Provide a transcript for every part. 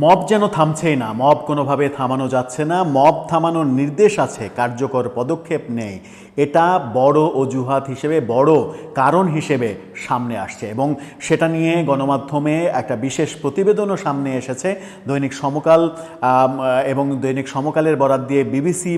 Mob যেন থামছেই না, mob কোনোভাবে থামানো যাচ্ছে না, মব থামানোর নির্দেশ আছে, কার্যকর পদক্ষেপ নেই। এটা বড় অজুহাত হিসেবে, বড় কারণ হিসেবে সামনে আসছে এবং সেটা নিয়ে গণমাধ্যমে একটা বিশেষ প্রতিবেদনও সামনে এসেছে। দৈনিক সমকাল এবং দৈনিক সমকালের বরাত দিয়ে বিবিসি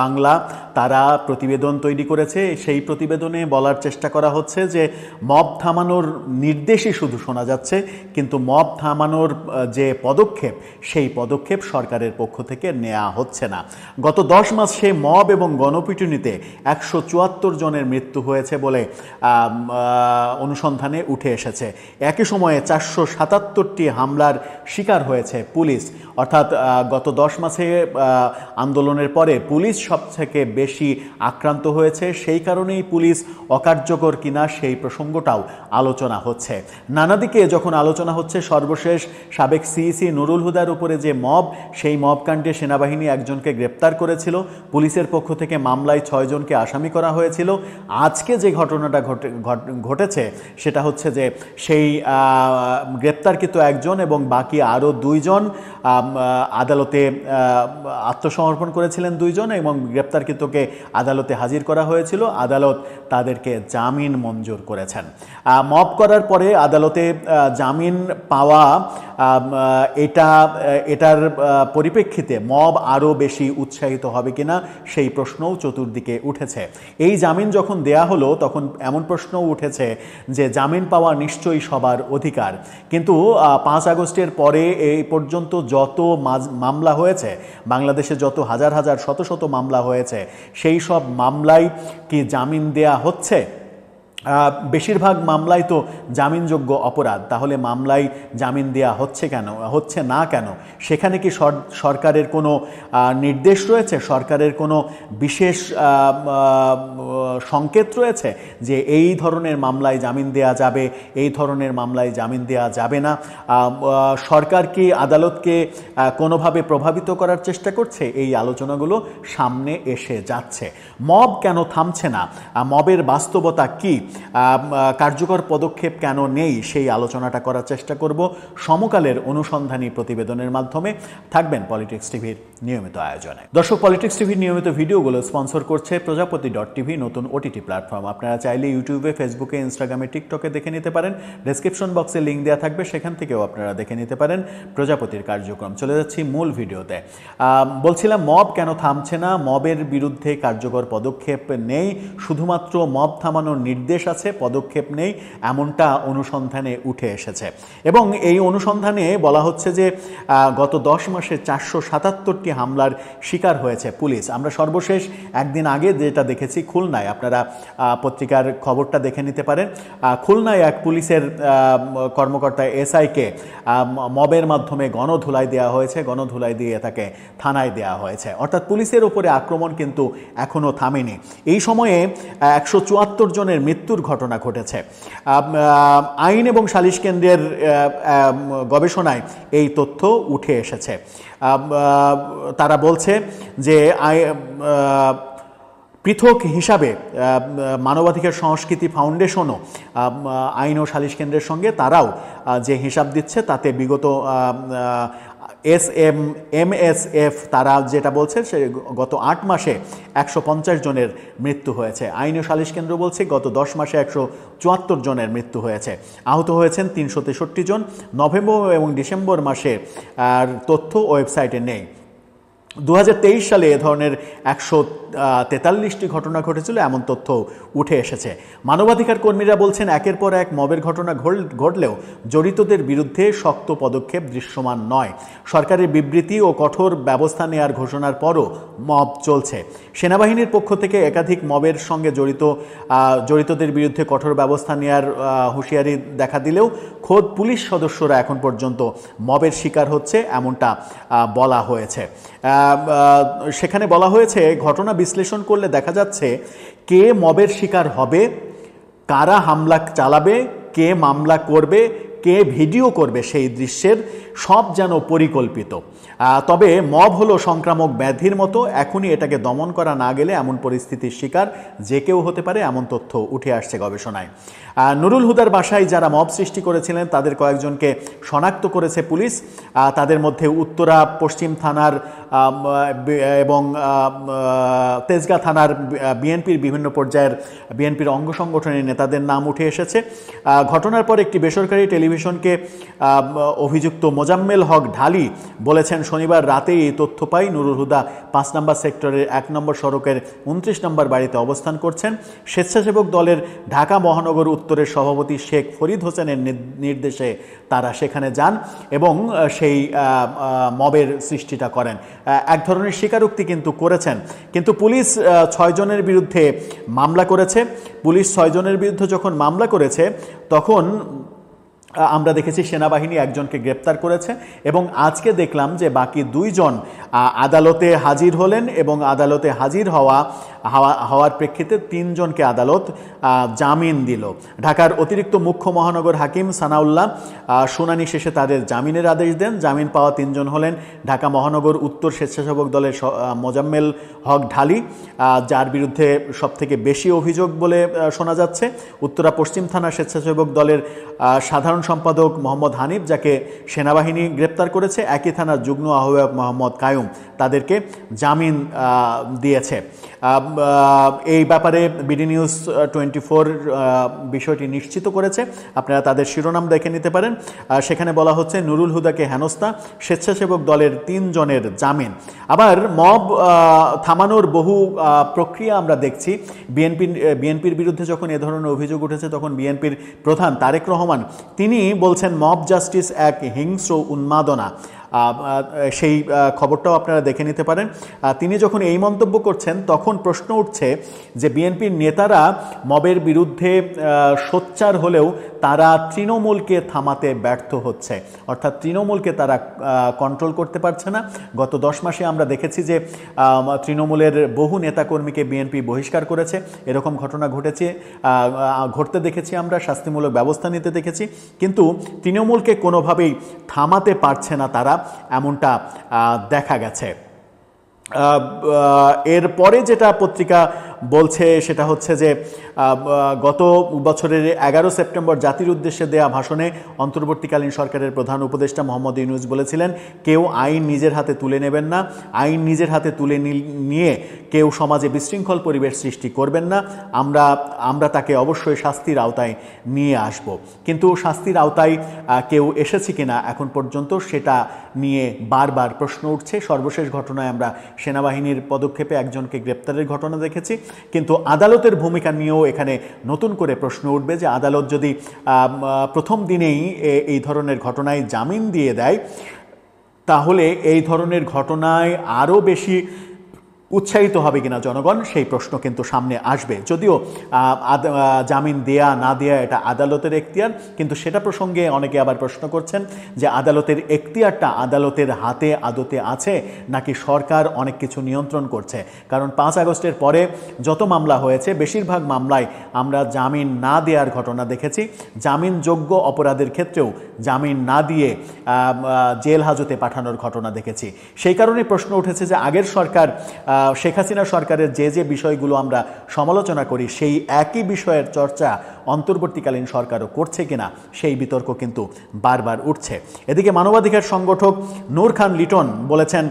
বাংলা তারা প্রতিবেদন তৈরি করেছে। সেই প্রতিবেদনে বলার চেষ্টা করা হচ্ছে যে মব থামানোর নির্দেশই শুধু শোনা যাচ্ছে, কিন্তু মব থামানোর যে পদক্ষেপ, সেই পদক্ষেপ সরকারের পক্ষ থেকে নেওয়া হচ্ছে না। গত 10 মাসে মব এবং গণপিটুনিতে 174 জনের মৃত্যু হয়েছে বলে অনুসন্ধানে উঠে এসেছে। একই সময়ে 477টি হামলার শিকার হয়েছে পুলিশ। অর্থাৎ গত 10 মাসে আন্দোলনের পরে পুলিশ সবথেকে বেশি আক্রান্ত হয়েছে। সেই কারণেই পুলিশ অকার্যকর কিনা সেই প্রসঙ্গটাও আলোচনা হচ্ছে। নানা দিকে যখন আলোচনা হচ্ছে, সর্বশেষ সাবেক সিইসি নুরুল হুদার উপরে যে মব, সেই মব কাণ্ডে সেনাবাহিনী একজনকে গ্রেপ্তার করেছিল। পুলিশের পক্ষ থেকে মামলায় 6 জনকে আসামি করা হয়েছিল। আজকে যে ঘটনাটা ঘটেছে সেটা হচ্ছে যে সেই গ্রেপ্তারকৃত একজন এবং বাকি আরও 2 জন আদালতে আত্মসমর্পণ করেছিলেন 2 জন, এবং গ্রেপ্তারকৃতকে আদালতে হাজির করা হয়েছিল। আদালত তাদেরকে জামিন মঞ্জুর করেছেন। মব করার পরে আদালতে জামিন পাওয়া, এটার পরিপ্রেক্ষিতে মব আরও বেশি উৎসাহিত হবে কিনা সেই প্রশ্নও চতুর্দিকে উঠেছে। এই জামিন যখন দেয়া হলো তখন এমন প্রশ্নও উঠেছে যে জামিন পাওয়া নিশ্চয়ই সবার অধিকার, কিন্তু 5 আগস্টের পরে এই পর্যন্ত যত মামলা হয়েছে, বাংলাদেশে যত হাজার হাজার শত শত মামলা হয়েছে, সেই সব মামলায় কি জামিন দেয়া হচ্ছে? বেশিরভাগ মামলায় তো জামিনযোগ্য অপরাধ। তাহলে মামলায় জামিন দেয়া হচ্ছে না কেন? সেখানে কি সরকারের কোনো নির্দেশ রয়েছে? সরকারের কোনো বিশেষ সংকেত রয়েছে যে এই ধরনের মামলায় জামিন দেয়া যাবে, এই ধরনের মামলায় জামিন দেয়া যাবে না? সরকার কি আদালতকে কোনোভাবে প্রভাবিত করার চেষ্টা করছে? এই আলোচনাগুলো সামনে এসে যাচ্ছে। মব কেন থামছে না? মবের বাস্তবতা কি? কার্যকর পদক্ষেপ কেন নেই? সেই আলোচনাটা করার চেষ্টা করব সমকালের অনুসন্ধানী প্রতিবেদনের মাধ্যমে। থাকবেন পলিটিক্স টিভির নিয়মিত আয়োজনে। দর্শক, পলিটিক্স টিভির নিয়মিত ভিডিওগুলো স্পন্সর করছে প্রজাপতি.টিভি, নতুন ওটিটি প্ল্যাটফর্ম। আপনারা চাইলে ইউটিউবে, ফেসবুকে, ইনস্টাগ্রামে, টিকটকে দেখে নিতে পারেন। ডেসক্রিপশন বক্সে লিঙ্ক দেওয়া থাকবে, সেখান থেকেও আপনারা দেখে নিতে পারেন প্রজাপতির কার্যক্রম। চলে যাচ্ছি মূল ভিডিওতে। বলছিলাম মব কেন থামছে না? মবের বিরুদ্ধে কার্যকর পদক্ষেপ নেই, শুধুমাত্র মব থামানোর নির্দেশ আছে, পদক্ষেপ নেই, এমনটা অনুসন্ধানে উঠে এসেছে। এবং এই অনুসন্ধানে বলা হচ্ছে যে গত 10 মাসে 477টি হামলার শিকার হয়েছে পুলিশ। আমরা সর্বশেষ একদিন আগে যেটা দেখেছি খুলনায়, আপনারা পত্রিকার খবরটা দেখে নিতে পারেন। খুলনায় এক পুলিশের কর্মকর্তা এসআইকে মবের মাধ্যমে গণধুলাই দেওয়া হয়েছে, গণধুলাই দিয়ে তাকে থানায় দেওয়া হয়েছে। অর্থাৎ পুলিশের উপরে আক্রমণ কিন্তু এখনও থামেনি। এই সময়ে 174 জনের মৃত্যুর ঘটনা ঘটেছে। আইন এবং সালিশ কেন্দ্রের গবেষণায় এই তথ্য উঠে এসেছে। তারা বলছে যে পৃথক হিসাবে মানবাধিকার সংস্কৃতি ফাউন্ডেশনও আইন ও সালিশ কেন্দ্রের সঙ্গে তারাও যে হিসাব দিচ্ছে, তাতে বিগত MSF তারা যেটা বলছে সে গত 8 মাসে 150 জনের মৃত্যু হয়েছে। আইন ও সালিশ কেন্দ্র বলছে গত 10 মাসে 174 জনের মৃত্যু হয়েছে। আহত হয়েছেন 363 জন। নভেম্বর এবং ডিসেম্বর মাসে তথ্য ওয়েবসাইটে নেই। 2023 সালে এ ধরনের 143টি ঘটনা ঘটেছিল, এমন তথ্য উঠে এসেছে। মানবাধিকার কর্মীরা বলছেন একের পর এক মবের ঘটনা ঘটলেও জড়িতদের বিরুদ্ধে শক্ত পদক্ষেপ দৃশ্যমান নয়। সরকারের বিবৃতি ও কঠোর ব্যবস্থা নেওয়ার ঘোষণার পরও মব চলছে। সেনাবাহিনীর পক্ষ থেকে একাধিক মবের সঙ্গে জড়িতদের বিরুদ্ধে কঠোর ব্যবস্থা নেওয়ার হুঁশিয়ারি দেখা দিলেও খোদ পুলিশ সদস্যরা এখন পর্যন্ত মবের শিকার হচ্ছে, এমনটা বলা হয়েছে। সেখানে বলা হয়েছে ঘটনা বিশ্লেষণ করলে দেখা যাচ্ছে কে মবের শিকার হবে, কারা হামলা চালাবে, কে মামলা করবে, কে ভিডিও করবে সেই দৃশ্যের, সব যেন পরিকল্পিত। তবে মব হলো সংক্রামক ব্যাধির মতো, এখনই এটাকে দমন করা না গেলে এমন পরিস্থিতির শিকার যে কেউ হতে পারে, এমন তথ্য উঠে আসছে গবেষণায়। নুরুল হুদার বাসায় যারা মব সৃষ্টি করেছিলেন তাদের কয়েকজনকে শনাক্ত করেছে পুলিশ। তাদের মধ্যে উত্তরা পশ্চিম থানার এবং তেজগাঁ থানার বিএনপির বিভিন্ন পর্যায়ের বিএনপির অঙ্গ সংগঠনের নেতাদের নাম উঠে এসেছে। ঘটনার পর একটি বেসরকারি টেলিভিশনকে অভিযুক্ত মোজাম্মেল হক ঢালি বলেছেন, শনিবার রাতেই এই তথ্য পাই নুরুল হুদা 5 নম্বর সেক্টরের 1 নম্বর সড়কের 29 নম্বর বাড়িতে অবস্থান করছেন। স্বেচ্ছাসেবক দলের ঢাকা মহানগর উত্তরের সভাপতি শেখ ফরিদ হোসেনের নির্দেশে তারা সেখানে যান এবং সেই মবের সৃষ্টিটা করেন। এক ধরনের স্বীকারোক্তি কিন্তু করেছেন, কিন্তু পুলিশ 6 জনের বিরুদ্ধে মামলা করেছে। পুলিশ 6 জনের বিরুদ্ধে যখন মামলা করেছে তখন আমরা দেখেছি সেনাবাহিনী একজনকে গ্রেপ্তার করেছে এবং আজকে দেখলাম যে বাকি 2 জন আদালতে হাজির হলেন এবং আদালতে হাজির হওয়ার প্রেক্ষিতে 3 জনকে আদালত জামিন দিল। ঢাকার অতিরিক্ত মুখ্য মহানগর হাকিম সানাউল্লাহ শুনানি শেষে তাদের জামিনের আদেশ দেন। জামিন পাওয়া 3 জন হলেন ঢাকা মহানগর উত্তর স্বেচ্ছাসেবক দলের মোজাম্মেল হক ঢালি, যার বিরুদ্ধে সবথেকে বেশি অভিযোগ বলে শোনা যাচ্ছে। উত্তরা পশ্চিম থানা স্বেচ্ছাসেবক দলের সাধারণ সম্পাদক মোহাম্মদ হানিফ, যাকে সেনাবাহিনী গ্রেপ্তার করেছে। একই থানার যুগ্ম আহ্বায়ক মোহাম্মদ কায়ুম তাদেরকে জামিন দিয়েছে। এই ব্যাপারে বিডি নিউজ 24 বিষয়টি নিশ্চিত করেছে, আপনারা তাদের শিরোনাম দেখে নিতে পারেন। সেখানে বলা হচ্ছে নুরুল হুদাকে হেনস্থা, স্বেচ্ছাসেবক দলের 3 জনের জামিন। আবার মব থামানোর বহু প্রক্রিয়া আমরা দেখছি। বিএনপির বিরুদ্ধে যখন এ ধরনের অভিযোগ উঠেছে তখন বিএনপির প্রধান তারেক রহমান তিনি বলছেন মব জাস্টিস এক হিংস্র উন্মাদনা। সেই খবরটাও আপনারা দেখে নিতে পারেন। তিনি যখন এই মন্তব্য করছেন তখন প্রশ্ন উঠছে যে বিএনপির নেতারা মবের বিরুদ্ধে সোচ্চার হলেও তারা তৃণমূলকে থামাতে ব্যর্থ হচ্ছে, অর্থাৎ তৃণমূলকে তারা কন্ট্রোল করতে পারছে না। গত 10 মাসে আমরা দেখেছি যে তৃণমূলের বহু নেতাকর্মীকে বিএনপি বহিষ্কার করেছে, এরকম ঘটনা ঘটতে দেখেছি আমরা, শাস্তিমূলক ব্যবস্থা নিতে দেখেছি, কিন্তু তৃণমূলকে কোনোভাবেই থামাতে পারছে না তারা, এমনটা দেখা গেছে। এরপরে যেটা পত্রিকা বলছে সেটা হচ্ছে যে গত বছরের 11 সেপ্টেম্বর জাতির উদ্দেশ্যে দেয়া ভাষণে অন্তর্বর্তীকালীন সরকারের প্রধান উপদেষ্টা মোহাম্মদ ইউনূস বলেছিলেন, কেউ আইন নিজের হাতে তুলে নেবেন না, আইন নিজের হাতে তুলে নিয়ে কেউ সমাজে বিশৃঙ্খল পরিবেশ সৃষ্টি করবেন না, আমরা তাকে অবশ্যই শাস্তির আওতায় নিয়ে আসব। কিন্তু শাস্তির আওতায় কেউ এসেছে কিনা এখন পর্যন্ত সেটা নিয়ে বারবার প্রশ্ন উঠছে। সর্বশেষ ঘটনায় আমরা সেনাবাহিনীর পদক্ষেপে একজনকে গ্রেপ্তারের ঘটনা দেখেছি, কিন্তু আদালতের ভূমিকা নিয়েও এখানে নতুন করে প্রশ্ন উঠবে যে আদালত যদি প্রথম দিনেই এই ধরনের ঘটনায় জামিন দিয়ে দেয় তাহলে এই ধরনের ঘটনায় আরও বেশি উৎসাহিত হবে কিনা জনগণ, সেই প্রশ্ন কিন্তু সামনে আসবে। যদিও জামিন দেয়া না দেয়া এটা আদালতের এখতিয়ার, কিন্তু সেটা প্রসঙ্গে অনেকে আবার প্রশ্ন করছেন যে আদালতের এখতিয়ারটা আদালতের হাতে আদতে আছে নাকি সরকার অনেক কিছু নিয়ন্ত্রণ করছে। কারণ 5 আগস্টের পরে যত মামলা হয়েছে বেশিরভাগ মামলায় আমরা জামিন না দেওয়ার ঘটনা দেখেছি, জামিনযোগ্য অপরাধের ক্ষেত্রেও জামিন না দিয়ে জেল হাজতে পাঠানোর ঘটনা দেখেছি। সেই কারণে প্রশ্ন উঠেছে যে আগের সরকার শেখ হাসিনা সরকারের যে বিষয়গুলো আমরা সমালোচনা করি সেই একই বিষয়ের চর্চা অন্তর্বর্তীকালীন সরকারও করছে কিনা, সেই বিতর্ক কিন্তু বারবার উঠছে। এদিকে মানবাধিকার সংগঠক নূর খান লিটন বলেছেন,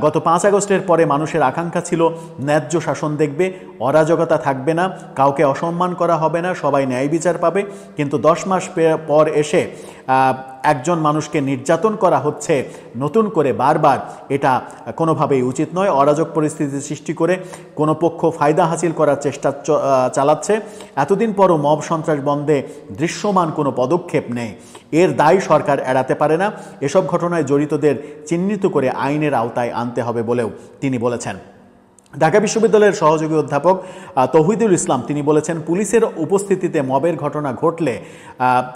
গত 5 আগস্টের পরে মানুষের আকাঙ্ক্ষা ছিল ন্যায্য শাসন দেখবে, অরাজকতা থাকবে না, কাউকে অসম্মান করা হবে না, সবাই ন্যায় বিচার পাবে। কিন্তু 10 মাস পর এসে একজন মানুষকে নির্যাতন করা হচ্ছে নতুন করে বারবার, এটা কোনোভাবেই উচিত নয়। অরাজক পরিস্থিতি সৃষ্টি করে কোনো পক্ষ ফায়দা হাসিল করার চেষ্টা চালাচ্ছে। এতদিন পরও মব সন্ত্রাস বন্ধে দৃশ্যমান কোনো পদক্ষেপ নেই, এর দায় সরকার এড়াতে পারে না। এসব ঘটনায় জড়িতদের চিহ্নিত করে আইনের আওতায় আনতে হবে বলেও তিনি বলেছেন। ঢাকা বিশ্ববিদ্যালয়ের সহযোগী অধ্যাপক তৌহিদুল ইসলাম তিনি বলেছেন, পুলিশের উপস্থিতিতে মবের ঘটনা ঘটলে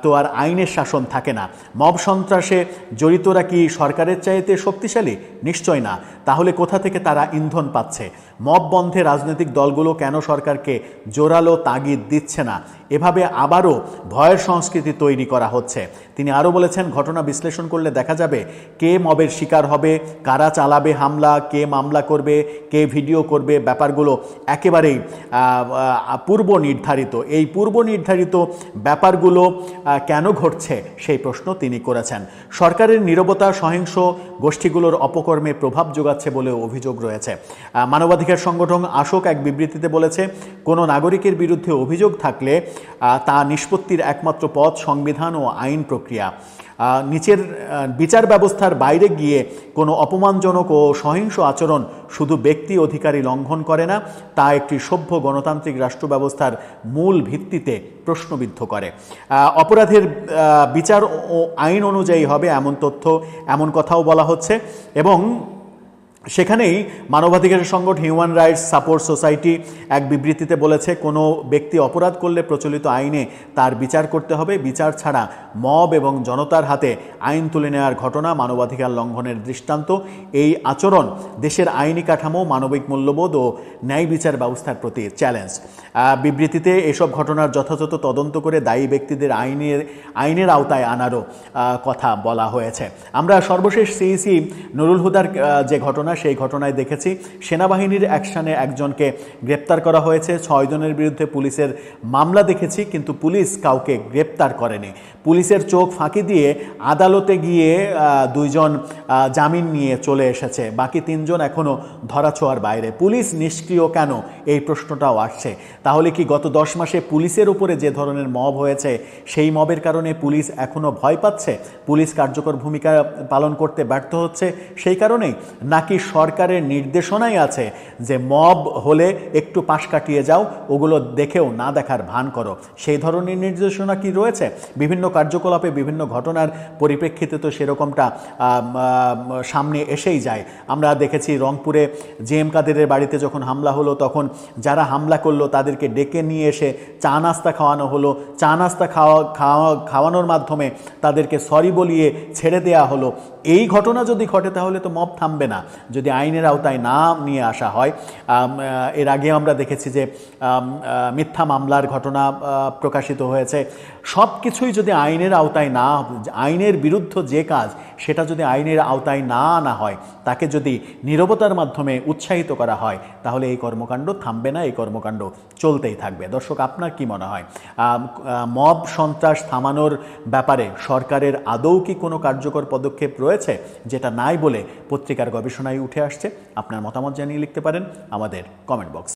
তো আর আইনের শাসন থাকে না। মব সন্ত্রাসে জড়িতরা কি সরকারের চাইতে শক্তিশালী? নিশ্চয় না। তাহলে কোথা থেকে তারা ইন্ধন পাচ্ছে? মব বন্ধে রাজনৈতিক দলগুলো কেন সরকারকে জোরালো তাগিদ দিচ্ছে না? এভাবে আবারও ভয়ের সংস্কৃতি তৈরি করা হচ্ছে। তিনি আরও বলেছেন, ঘটনা বিশ্লেষণ করলে দেখা যাবে কে মবের শিকার হবে, কারা চালাবে হামলা, কে মামলা করবে, কে ভিডিও করবে। ব্যাপারগুলো একেবারেই পূর্ব নির্ধারিত। এই পূর্ব নির্ধারিত ব্যাপারগুলো কেন ঘটছে সেই প্রশ্ন তিনি করেছেন। সরকারের নীরবতা সহিংস গোষ্ঠীগুলোর অপকর্মে প্রভাব যোগাচ্ছে বলে অভিযোগ রয়েছে। মানবাধিকার সংগঠন আশোক এক বিবৃতিতে বলেছে, কোনো নাগরিকের বিরুদ্ধে অভিযোগ থাকলে তা নিষ্পত্তির একমাত্র পথ সংবিধান ও আইন প্রক্রিয়া। নিচের বিচার ব্যবস্থার বাইরে গিয়ে কোনো অপমানজনক ও সহিংস আচরণ শুধু ব্যক্তি অধিকারই লঙ্ঘন করে না, তা একটি সভ্য গণতান্ত্রিক রাষ্ট্র ব্যবস্থার মূল ভিত্তিতে প্রশ্নবিদ্ধ করে। অপরাধের বিচার ও আইন অনুযায়ী হবে এমন কথাও বলা হচ্ছে। এবং সেখানেই মানবাধিকারের সংগঠন হিউম্যান রাইটস সাপোর্ট সোসাইটি এক বিবৃতিতে বলেছে, কোনো ব্যক্তি অপরাধ করলে প্রচলিত আইনে তার বিচার করতে হবে। বিচার ছাড়া মব এবং জনতার হাতে আইন তুলে নেওয়ার ঘটনা মানবাধিকার লঙ্ঘনের দৃষ্টান্ত। এই আচরণ দেশের আইনি কাঠামো, মানবিক মূল্যবোধ ও ন্যায় বিচার ব্যবস্থার প্রতি চ্যালেঞ্জ। বিবৃতিতে এসব ঘটনার যথাযথ তদন্ত করে দায়ী ব্যক্তিদের আইনের আওতায় আনারও কথা বলা হয়েছে। আমরা সর্বশেষ সিইসি নুরুল হুদার যে ঘটনা, সেই ঘটনায় দেখেছি সেনাবাহিনীর অ্যাকশনে একজনকে গ্রেপ্তার করা হয়েছে, 6 জনের বিরুদ্ধে পুলিশের মামলা দেখেছি, কিন্তু পুলিশ কাউকে গ্রেপ্তার করেনি। পুলিশের চোখ ফাঁকি দিয়ে আদালতে গিয়ে 2 জন জামিন নিয়ে চলে এসেছে, বাকি 3 জন এখনও ধরাছোঁয়ার বাইরে। পুলিশ নিষ্ক্রিয় কেন, এই প্রশ্নটাও আসছে। তাহলে কি গত 10 মাসে পুলিশের উপরে যে ধরনের মব হয়েছে, সেই মবের কারণে পুলিশ এখনও ভয় পাচ্ছে, পুলিশ কার্যকর ভূমিকা পালন করতে ব্যর্থ হচ্ছে সেই কারণেই? নাকি সরকারের নির্দেশনাই আছে যে মব হলে একটু পাশ কাটিয়ে যাও, ওগুলো দেখেও না দেখার ভান করো, সেই ধরনের নির্দেশনা কি রয়েছে? বিভিন্ন কার্যকলাপে বিভিন্ন ঘটনার পরিপ্রেক্ষিতে তো সেরকমটা সামনে এসেই যায়। আমরা দেখেছি রংপুরে জেএম কাদেরের বাড়িতে যখন হামলা হলো, তখন যারা হামলা করলো তাদেরকে ডেকে নিয়ে এসে চা নাস্তা খাওয়ানো হলো। চা নাস্তা খাওয়ানোর মাধ্যমে তাদেরকে সরি বলিয়ে ছেড়ে দেয়া হলো। এই ঘটনা যদি ঘটে তাহলে তো মব থামবে না, যদি আইনের আওতায় না নিয়ে আসা হয়। এর আগে আমরা দেখেছি যে মিথ্যা মামলার ঘটনা প্রকাশিত হয়েছে। সব কিছুই যদি আইনের আওতায় না, আইনের বিরুদ্ধ যে কাজ সেটা যদি আইনের আওতায় না আনা হয়, তাকে যদি নীরবতার মাধ্যমে উৎসাহিত করা হয়, তাহলে এই কর্মকাণ্ড থামবে না, এই কর্মকাণ্ড চলতেই থাকবে। দর্শক, আপনার কি মনে হয়, মব সন্ত্রাস থামানোর ব্যাপারে সরকারের আদৌ কি কোনো কার্যকর পদক্ষেপ রয়েছে, যেটা নাই বলে পত্রিকার গবেষণায় উঠে আসছে? আপনার মতামত জানিয়ে লিখতে পারেন আমাদের কমেন্ট বক্স।